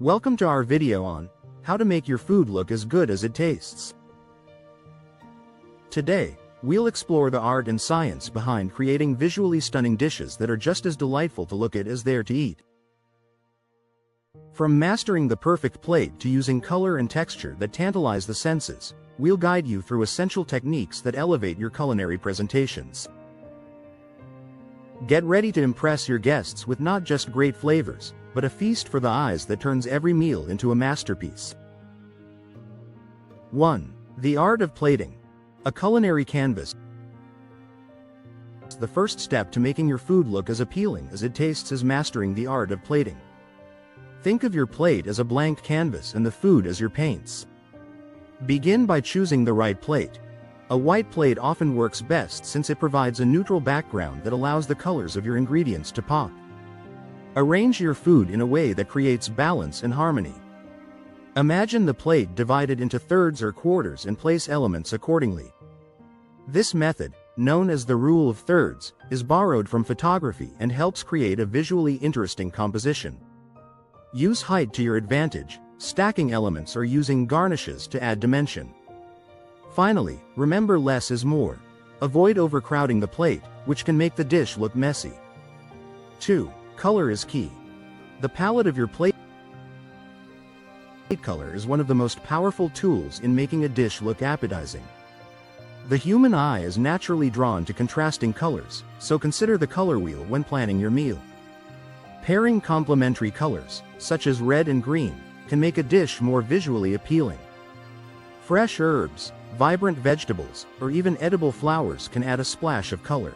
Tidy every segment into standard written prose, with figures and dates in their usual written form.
Welcome to our video on how to make your food look as good as it tastes. Today, we'll explore the art and science behind creating visually stunning dishes that are just as delightful to look at as they are to eat. From mastering the perfect plate to using color and texture that tantalize the senses, we'll guide you through essential techniques that elevate your culinary presentations. Get ready to impress your guests with not just great flavors, but a feast for the eyes that turns every meal into a masterpiece. 1. The art of plating. A culinary canvas. The first step to making your food look as appealing as it tastes is mastering the art of plating. Think of your plate as a blank canvas and the food as your paints. Begin by choosing the right plate. A white plate often works best since it provides a neutral background that allows the colors of your ingredients to pop. Arrange your food in a way that creates balance and harmony. Imagine the plate divided into thirds or quarters and place elements accordingly. This method, known as the rule of thirds, is borrowed from photography and helps create a visually interesting composition. Use height to your advantage, stacking elements or using garnishes to add dimension. Finally, remember less is more. Avoid overcrowding the plate, which can make the dish look messy. 2. Color is key. The palette of your plate color is one of the most powerful tools in making a dish look appetizing. The human eye is naturally drawn to contrasting colors, so consider the color wheel when planning your meal. Pairing complementary colors, such as red and green, can make a dish more visually appealing. Fresh herbs, vibrant vegetables, or even edible flowers can add a splash of color.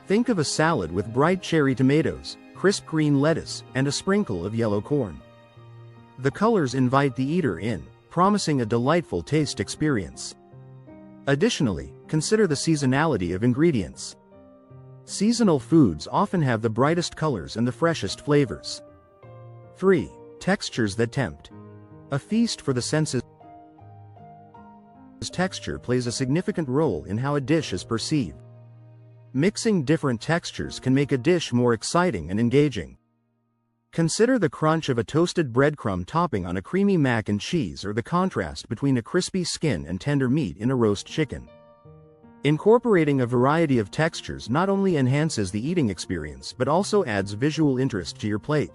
Think of a salad with bright cherry tomatoes, crisp green lettuce, and a sprinkle of yellow corn. The colors invite the eater in, promising a delightful taste experience. Additionally, consider the seasonality of ingredients. Seasonal foods often have the brightest colors and the freshest flavors. 3. Textures that tempt. A feast for the senses. Texture plays a significant role in how a dish is perceived. Mixing different textures can make a dish more exciting and engaging. Consider the crunch of a toasted breadcrumb topping on a creamy mac and cheese or the contrast between a crispy skin and tender meat in a roast chicken. Incorporating a variety of textures not only enhances the eating experience but also adds visual interest to your plate.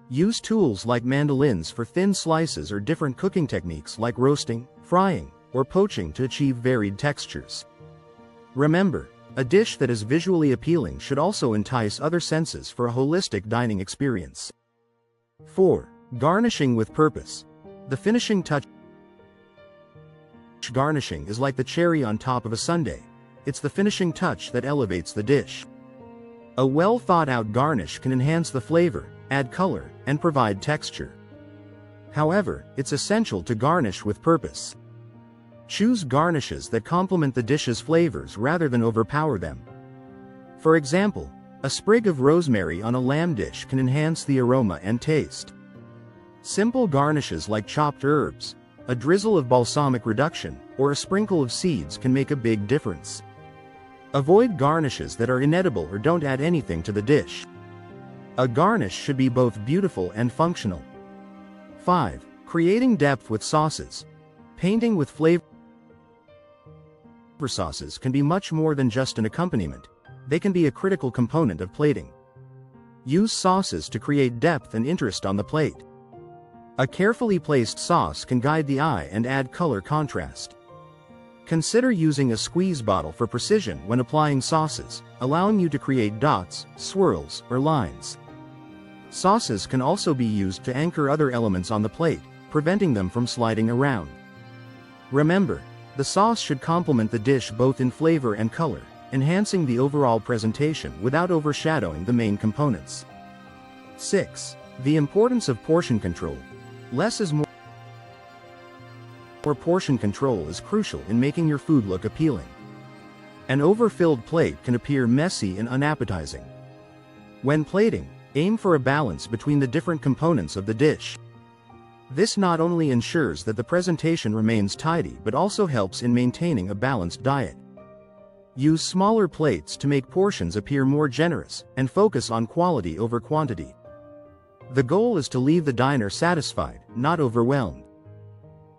Use tools like mandolins for thin slices or different cooking techniques like roasting, frying, or poaching to achieve varied textures. Remember, a dish that is visually appealing should also entice other senses for a holistic dining experience. 4. Garnishing with purpose. The finishing touch. Garnishing is like the cherry on top of a sundae. It's the finishing touch that elevates the dish. A well thought out garnish can enhance the flavor, add color, and provide texture. However, it's essential to garnish with purpose. Choose garnishes that complement the dish's flavors rather than overpower them. For example, a sprig of rosemary on a lamb dish can enhance the aroma and taste. Simple garnishes like chopped herbs, a drizzle of balsamic reduction, or a sprinkle of seeds can make a big difference. Avoid garnishes that are inedible or don't add anything to the dish. A garnish should be both beautiful and functional. 5. Creating depth with sauces. Painting with flavor sauces can be much more than just an accompaniment. They can be a critical component of plating. Use sauces to create depth and interest on the plate. A carefully placed sauce can guide the eye and add color contrast. Consider using a squeeze bottle for precision when applying sauces, allowing you to create dots, swirls, or lines. Sauces can also be used to anchor other elements on the plate, preventing them from sliding around. Remember, the sauce should complement the dish both in flavor and color, enhancing the overall presentation without overshadowing the main components. 6. The importance of portion control. Less is more. Portion control is crucial in making your food look appealing. An overfilled plate can appear messy and unappetizing. When plating, aim for a balance between the different components of the dish. This not only ensures that the presentation remains tidy but also helps in maintaining a balanced diet. Use smaller plates to make portions appear more generous, and focus on quality over quantity. The goal is to leave the diner satisfied, not overwhelmed.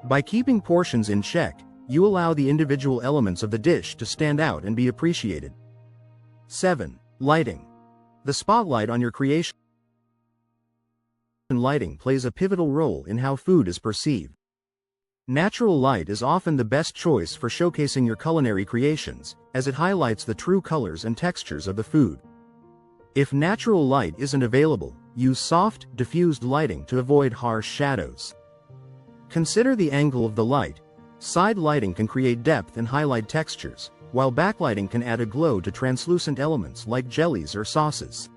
By keeping portions in check, you allow the individual elements of the dish to stand out and be appreciated. 7. Lighting. The spotlight on your creation. Lighting plays a pivotal role in how food is perceived. Natural light is often the best choice for showcasing your culinary creations, as it highlights the true colors and textures of the food. If natural light isn't available, use soft, diffused lighting to avoid harsh shadows. Consider the angle of the light. Side lighting can create depth and highlight textures, while backlighting can add a glow to translucent elements like jellies or sauces.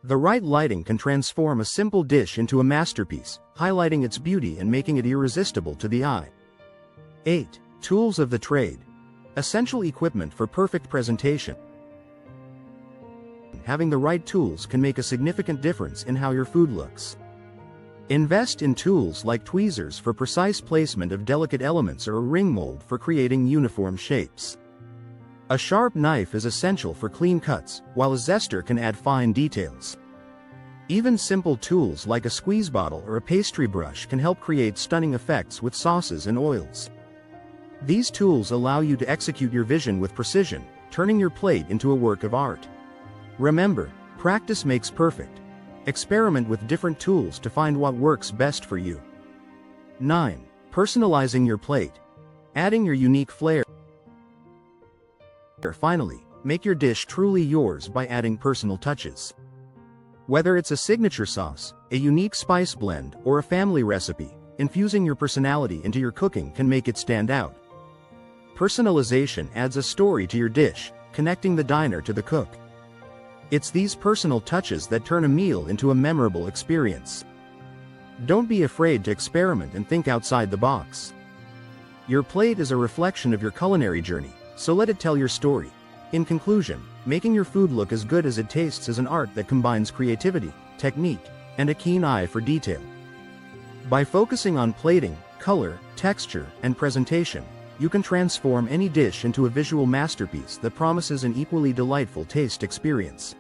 The right lighting can transform a simple dish into a masterpiece, highlighting its beauty and making it irresistible to the eye. 8. Tools of the trade. Essential equipment for perfect presentation. Having the right tools can make a significant difference in how your food looks. Invest in tools like tweezers for precise placement of delicate elements or a ring mold for creating uniform shapes. A sharp knife is essential for clean cuts, while a zester can add fine details. Even simple tools like a squeeze bottle or a pastry brush can help create stunning effects with sauces and oils. These tools allow you to execute your vision with precision, turning your plate into a work of art. Remember, practice makes perfect. Experiment with different tools to find what works best for you. 9. Personalizing your plate. Adding your unique flair. Finally, make your dish truly yours by adding personal touches. Whether it's a signature sauce, a unique spice blend, or a family recipe, infusing your personality into your cooking can make it stand out. Personalization adds a story to your dish, connecting the diner to the cook. It's these personal touches that turn a meal into a memorable experience. Don't be afraid to experiment and think outside the box. Your plate is a reflection of your culinary journey, so let it tell your story. In conclusion, making your food look as good as it tastes is an art that combines creativity, technique, and a keen eye for detail. By focusing on plating, color, texture, and presentation, you can transform any dish into a visual masterpiece that promises an equally delightful taste experience.